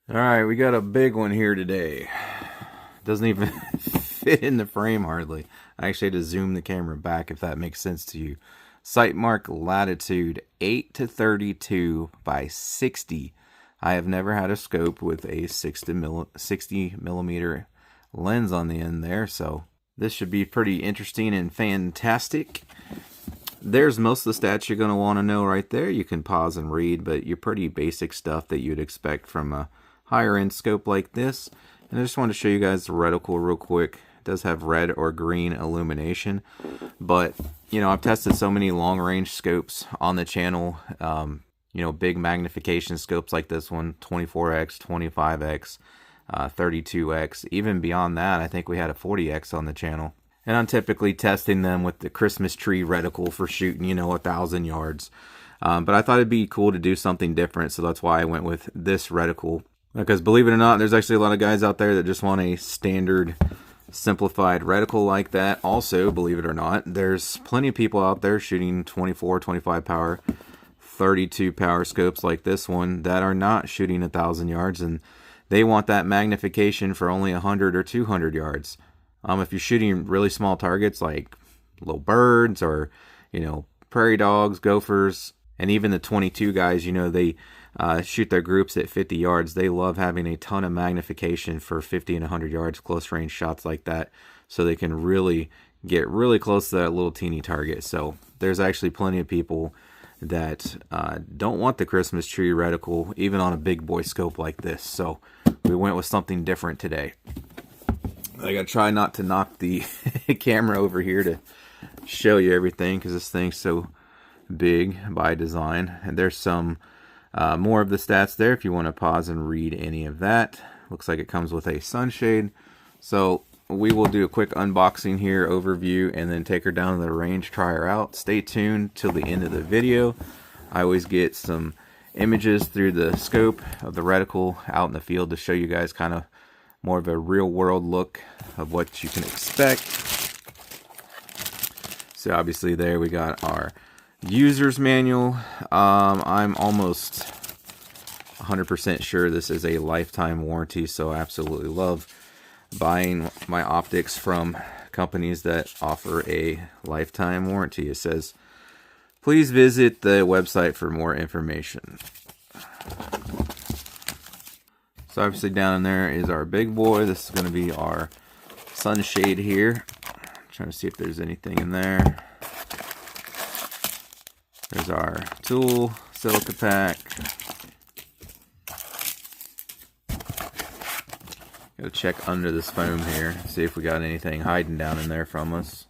All right, we got a big one here today. Doesn't even fit in the frame hardly. I actually had to zoom the camera back if that makes sense to you. Sightmark Latitude 8-32 by 60. I have never had a scope with a 60 millimeter lens on the end there, so this should be pretty interesting and fantastic. There's most of the stats you're going to want to know right there. You can pause and read, but your pretty basic stuff that you'd expect from a higher end scope like this. And I just want to show you guys the reticle real quick. It does have red or green illumination, but you know, I've tested so many long range scopes on the channel. You know, big magnification scopes like this one, 24x, 25x, 32x, even beyond that. I think we had a 40x on the channel. And I'm typically testing them with the Christmas tree reticle for shooting, you know, 1,000 yards. But I thought it'd be cool to do something different, so that's why I went with this reticle. Because believe it or not, there's actually a lot of guys out there that just want a standard simplified reticle like that. Also, believe it or not, there's plenty of people out there shooting 24, 25 power, 32 power scopes like this one that are not shooting 1,000 yards, and they want that magnification for only 100 or 200 yards. If you're shooting really small targets like little birds or, you know, prairie dogs, gophers, and even the 22 guys, you know, they shoot their groups at 50 yards. They love having a ton of magnification for 50 and 100 yards, close range shots like that, so they can really get really close to that little teeny target. So there's actually plenty of people that don't want the Christmas tree reticle, even on a big boy scope like this. So we went with something different today. I gotta try not to knock the camera over here to show you everything, because this thing's so big by design. And there's some more of the stats there if you want to pause and read any of that. Looks like it comes with a sunshade. So we will do a quick unboxing here, overview, and then take her down to the range, try her out. Stay tuned till the end of the video. I always get some images through the scope of the reticle out in the field to show you guys kind of more of a real world look of what you can expect. So obviously there we got our user's manual. I'm almost 100% sure this is a lifetime warranty, so I absolutely love buying my optics from companies that offer a lifetime warranty. It says, please visit the website for more information. So obviously down in there is our big boy. This is going to be our sunshade here. I'm trying to see if there's anything in there. There's our tool, silica pack. Gotta check under this foam here, see if we got anything hiding down in there from us.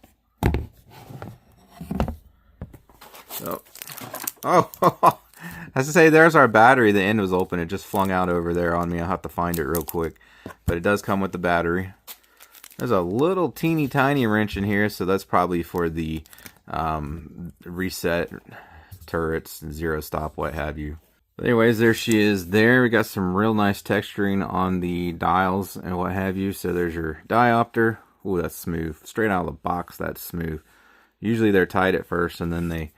So, oh, as I say, there's our battery. The end was open. It just flung out over there on me. I'll have to find it real quick. But it does come with the battery. There's a little teeny tiny wrench in here, so that's probably for the reset turrets, zero stop, what have you. But anyways, there she is there. We got some real nice texturing on the dials and what have you. So there's your diopter. Ooh, that's smooth. Straight out of the box, that's smooth. Usually they're tight at first and then they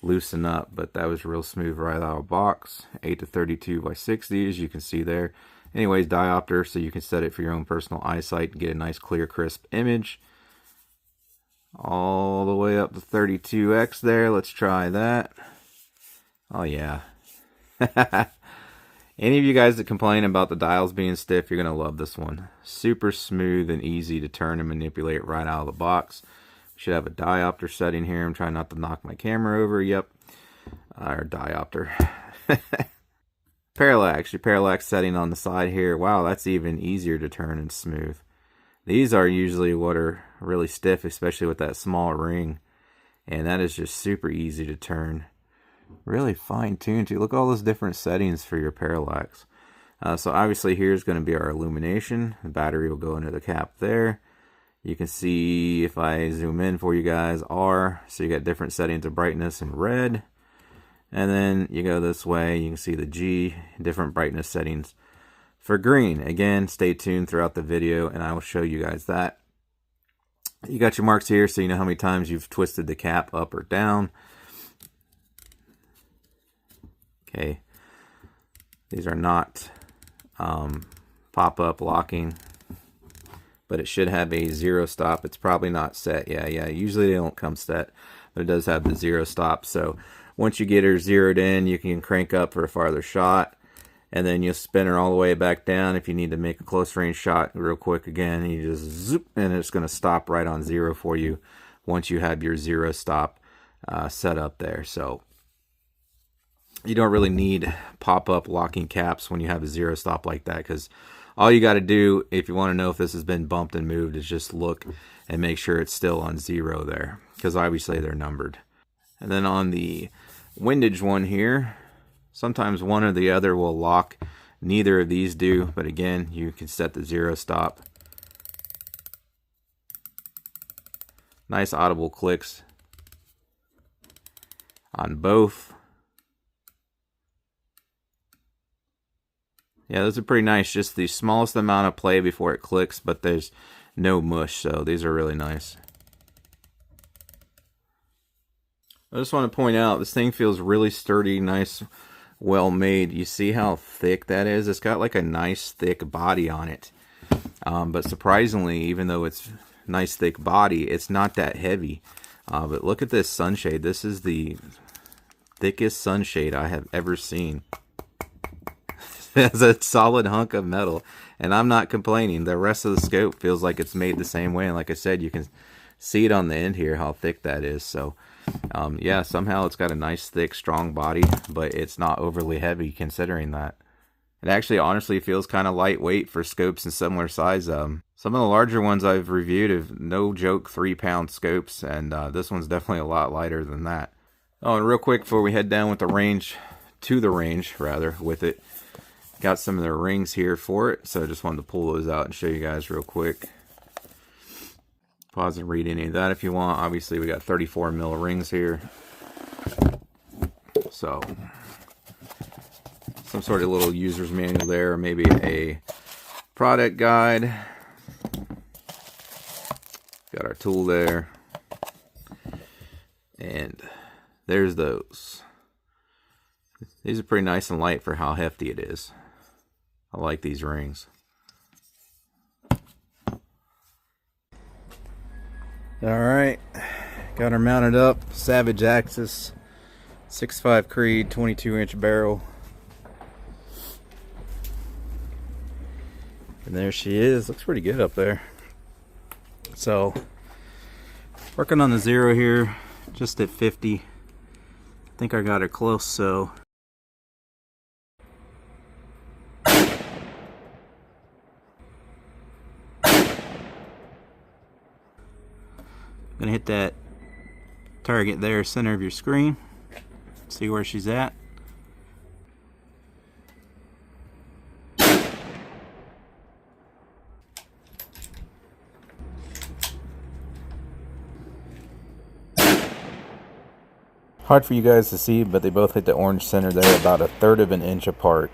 loosen up, but that was real smooth right out of the box. 8-32 by 60, as you can see there. Anyways, diopter, so you can set it for your own personal eyesight and get a nice clear crisp image. All the way up to 32x there. Let's try that. Oh yeah. Any of you guys that complain about the dials being stiff, you're going to love this one. Super smooth and easy to turn and manipulate right out of the box. Should have a diopter setting here. I'm trying not to knock my camera over. Yep. Our diopter. Parallax. Your parallax setting on the side here. Wow, that's even easier to turn and smooth. These are usually what are really stiff, especially with that small ring. And that is just super easy to turn. Really fine-tuned too. Look at all those different settings for your parallax. So obviously here's going to be our illumination. The battery will go into the cap there. You can see, if I zoom in for you guys, R. So you got different settings of brightness in red. And then you go this way, you can see the G, different brightness settings for green. Again, stay tuned throughout the video and I will show you guys that. You got your marks here so you know how many times you've twisted the cap up or down. Okay, these are not pop-up locking, but it should have a 0 stop. It's probably not set. Yeah, usually they don't come set, but it does have the 0 stop. So once you get her zeroed in, you can crank up for a farther shot, and then you'll spin her all the way back down if you need to make a close range shot real quick again. You just zoop, and it's going to stop right on 0 for you once you have your 0 stop set up there. So you don't really need pop-up locking caps when you have a 0 stop like that, because all you got to do if you want to know if this has been bumped and moved is just look and make sure it's still on 0 there, because obviously they're numbered. And then on the windage one here, sometimes one or the other will lock. Neither of these do, but again, you can set the 0 stop. Nice audible clicks on both. Yeah, those are pretty nice. Just the smallest amount of play before it clicks, but there's no mush, so these are really nice. I just want to point out, this thing feels really sturdy, nice, well made. You see how thick that is? It's got like a nice thick body on it. But surprisingly, even though it's nice thick body, it's not that heavy. But look at this sunshade. This is the thickest sunshade I have ever seen. It's a solid hunk of metal, and I'm not complaining. The rest of the scope feels like it's made the same way, and like I said, you can see it on the end here how thick that is. So yeah, somehow it's got a nice thick strong body, but it's not overly heavy considering that. It actually honestly feels kind of lightweight for scopes in similar size. Some of the larger ones I've reviewed have, no joke, 3-pound scopes, and this one's definitely a lot lighter than that. Oh, and real quick before we head down with the range, with it, got some of the rings here for it, so I just wanted to pull those out and show you guys real quick. Pause and read any of that if you want. Obviously we got 34 mil rings here, so some sort of little user's manual there, or maybe a product guide. Got our tool there, and there's those. These are pretty nice and light for how hefty it is. I like these rings. Alright, got her mounted up. Savage axis, 6.5 Creed, 22-inch barrel. And there she is. Looks pretty good up there. So, working on the 0 here, just at 50. I think I got her close, so gonna hit that target there, center of your screen. See where she's at. Hard for you guys to see, but they both hit the orange center there, about 1/3 of an inch apart.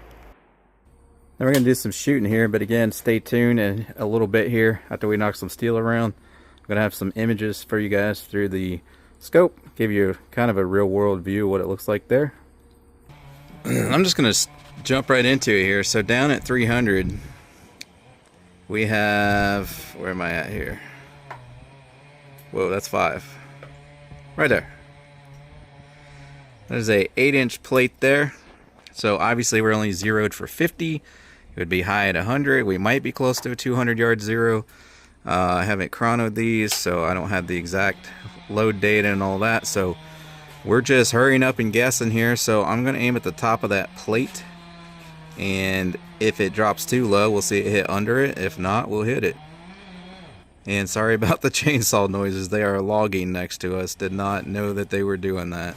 Then we're gonna do some shooting here, but again, stay tuned in a little bit here after we knock some steel around. I'm gonna have some images for you guys through the scope, give you kind of a real world view of what it looks like there. I'm just gonna jump right into it here. So down at 300, we have, where am I at here? Whoa, that's 5. Right there. There's a 8-inch plate there. So obviously we're only zeroed for 50. It would be high at 100. We might be close to a 200-yard zero. I haven't chronoed these, so I don't have the exact load data and all that. So we're just hurrying up and guessing here. So I'm going to aim at the top of that plate. And if it drops too low, we'll see it hit under it. If not, we'll hit it. And sorry about the chainsaw noises. They are logging next to us. Did not know that they were doing that.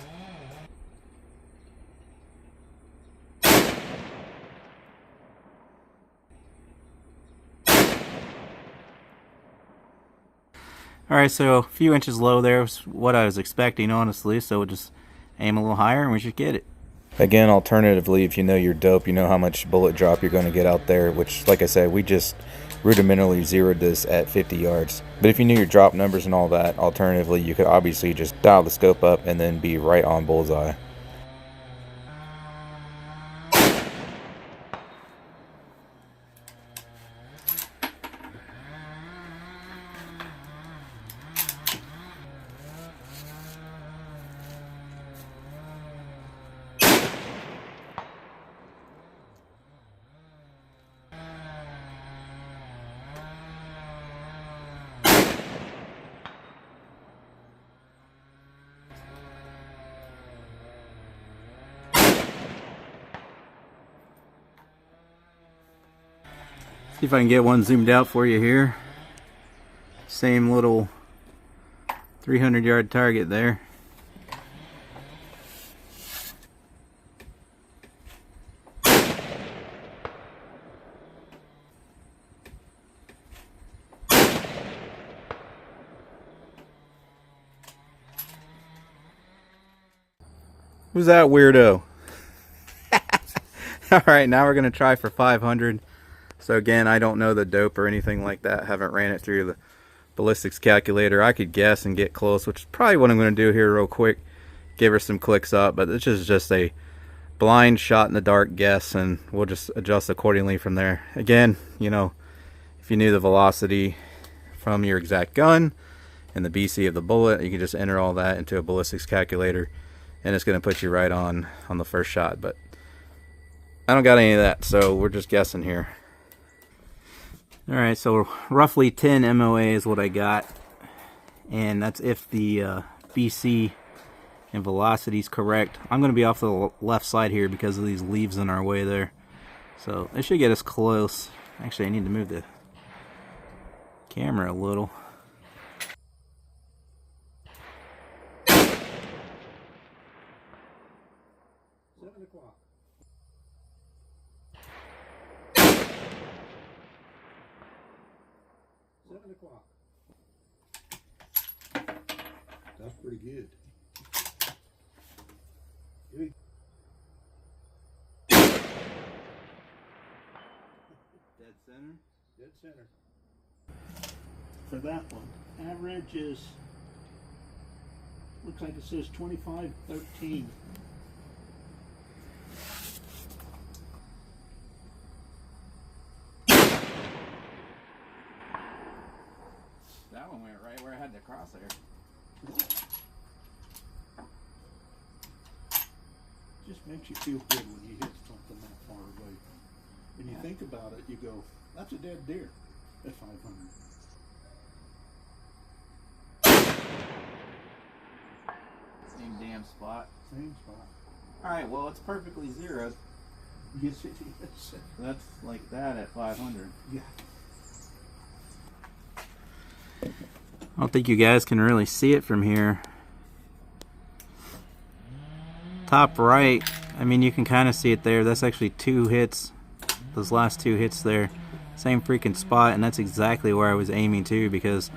Alright, so a few inches low there was what I was expecting, honestly, so we'll just aim a little higher and we should get it. Again, alternatively, if you know your dope, you know how much bullet drop you're going to get out there, which, like I said, we just rudimentarily zeroed this at 50 yards. But if you knew your drop numbers and all that, alternatively, you could obviously just dial the scope up and then be right on bullseye. See if I can get one zoomed out for you here. Same little 300-yard target there. Who's that weirdo? Alright, now we're going to try for 500. So again, I don't know the dope or anything like that. Haven't ran it through the ballistics calculator. I could guess and get close, which is probably what I'm going to do here real quick. Give her some clicks up, but this is just a blind shot in the dark guess, and we'll just adjust accordingly from there. Again, you know, if you knew the velocity from your exact gun and the BC of the bullet, you can just enter all that into a ballistics calculator, and it's going to put you right on the first shot. But I don't got any of that, so we're just guessing here. Alright, so roughly 10 MOA is what I got, and that's if the BC and velocity is correct. I'm going to be off the left side here because of these leaves in our way there. So it should get us close. Actually, I need to move the camera a little. That's pretty good. Dead center? Dead center. For that one, average is, looks like it says 25-13. That one went right where I had the crosshair. Just makes you feel good when you hit something that far away. When you think about it, you go, that's a dead deer at 500. Same damn spot. Same spot. Alright, well, it's perfectly zeroed. Yes, it is. That's like that at 500. Yeah. I don't think you guys can really see it from here. Top right, I mean, you can kind of see it there. That's actually 2 hits. Those last 2 hits there. Same freaking spot, and that's exactly where I was aiming to, because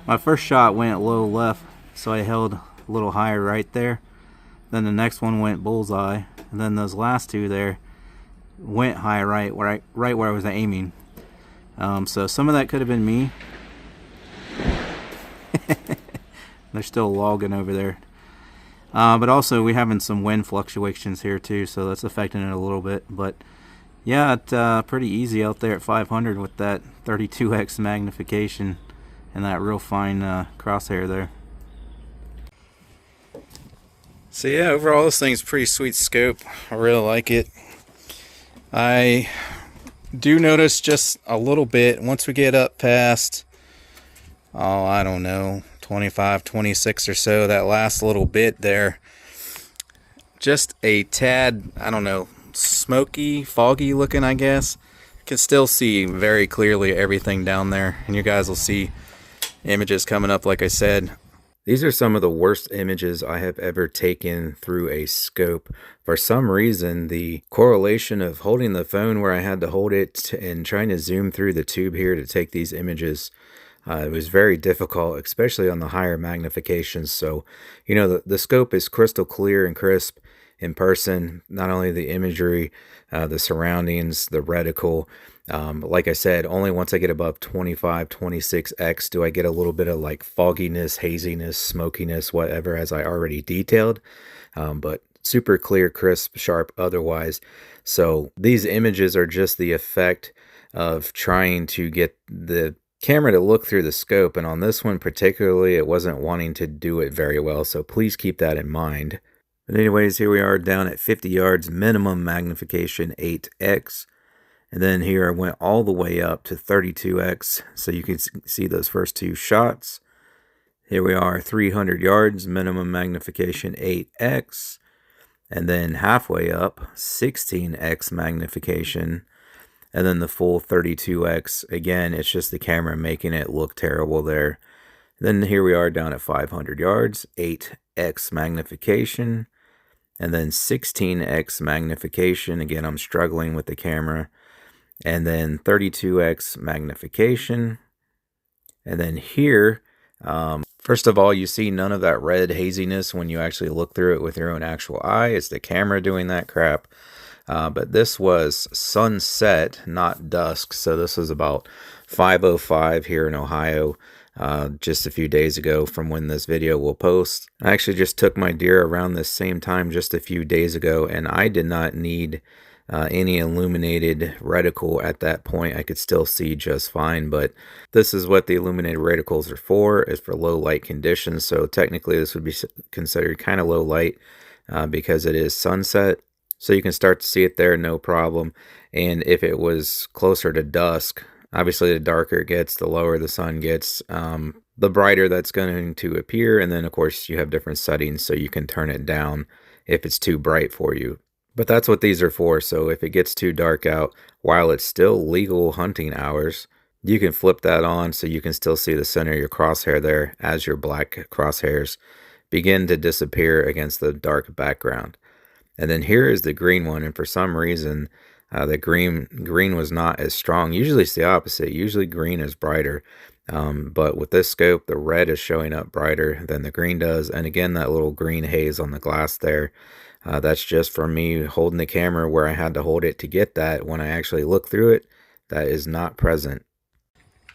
my first shot went low left, so I held a little higher right there. Then the next one went bullseye, and then those last 2 there went high right where I was aiming. So some of that could have been me. They're still logging over there. But also we're having some wind fluctuations here too, so that's affecting it a little bit. But yeah, it's pretty easy out there at 500 with that 32x magnification and that real fine crosshair there. So yeah, overall this thing's a pretty sweet scope. I really like it. I do notice just a little bit once we get up past, oh, I don't know, 25, 26 or so, that last little bit there, just a tad, I don't know, smoky, foggy looking, I guess. Can still see very clearly everything down there, and you guys will see images coming up like I said. These are some of the worst images I have ever taken through a scope. For some reason, the correlation of holding the phone where I had to hold it and trying to zoom through the tube here to take these images, it was very difficult, especially on the higher magnifications. So, you know, the scope is crystal clear and crisp in person, not only the imagery, the surroundings, the reticle. Like I said, only once I get above 25, 26x do I get a little bit of like fogginess, haziness, smokiness, whatever, as I already detailed. But super clear, crisp, sharp otherwise. So these images are just the effect of trying to get the camera to look through the scope, and on this one particularly it wasn't wanting to do it very well, so please keep that in mind. But anyways, here we are down at 50 yards, minimum magnification 8x, and then here I went all the way up to 32x, so you can see those first 2 shots. Here we are 300 yards, minimum magnification 8x, and then halfway up 16x magnification. And then the full 32x, again, it's just the camera making it look terrible there. Then here we are down at 500 yards, 8x magnification, and then 16x magnification. Again, I'm struggling with the camera. And then 32x magnification. And then here, first of all, you see none of that red haziness when you actually look through it with your own actual eye. It's the camera doing that crap. But this was sunset, not dusk. So this was about 5:05 here in Ohio, just a few days ago from when this video will post. I actually just took my deer around this same time just a few days ago, and I did not need any illuminated reticle at that point. I could still see just fine, but this is what the illuminated reticles are for, is for low light conditions. So technically this would be considered kind of low light because it is sunset. So you can start to see it there, no problem. And if it was closer to dusk, obviously the darker it gets, the lower the sun gets, the brighter that's going to appear. And then of course you have different settings, so you can turn it down if it's too bright for you. But that's what these are for. So if it gets too dark out while it's still legal hunting hours, you can flip that on so you can still see the center of your crosshair there as your black crosshairs begin to disappear against the dark background. And then here is the green one, and for some reason the green was not as strong. Usually it's the opposite. Usually green is brighter, but with this scope the red is showing up brighter than the green does. And again, that little green haze on the glass there, that's just from me holding the camera where I had to hold it to get that. When I actually look through it, that is not present.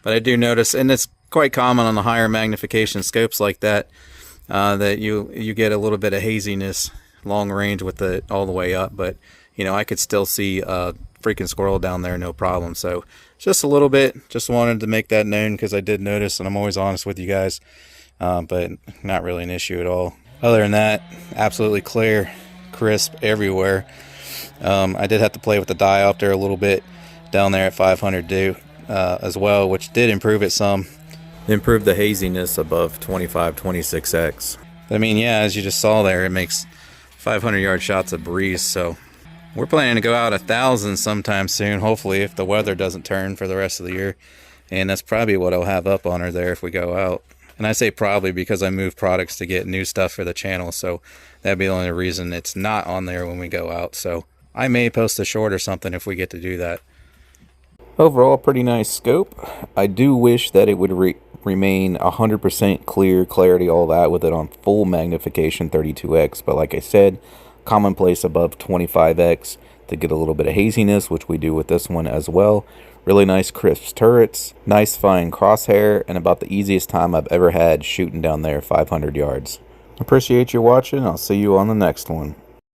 But I do notice, and it's quite common on the higher magnification scopes like that, that you get a little bit of haziness long range with it all the way up. But you know, I could still see a freaking squirrel down there, no problem. So just a little bit, just wanted to make that known because I did notice, and I'm always honest with you guys, but not really an issue at all. Other than that, absolutely clear, crisp everywhere. I did have to play with the diopter a little bit down there at 500 as well, which did improve it some. Improved the haziness above 25-26x. I mean, yeah, as you just saw there, it makes 500-yard shots a breeze. So we're planning to go out 1,000 sometime soon, hopefully, if the weather doesn't turn for the rest of the year. And that's probably what I'll have up on her there if we go out. And I say probably because I move products to get new stuff for the channel, so that'd be the only reason it's not on there when we go out. So I may post a short or something if we get to do that. Overall, pretty nice scope. I do wish that it would remain 100% clear, clarity, all that, with it on full magnification 32x. But like I said, commonplace above 25x to get a little bit of haziness, which we do with this one as well. Really nice crisp turrets, nice fine crosshair, and about the easiest time I've ever had shooting down there 500 yards. Appreciate you watching. I'll see you on the next one.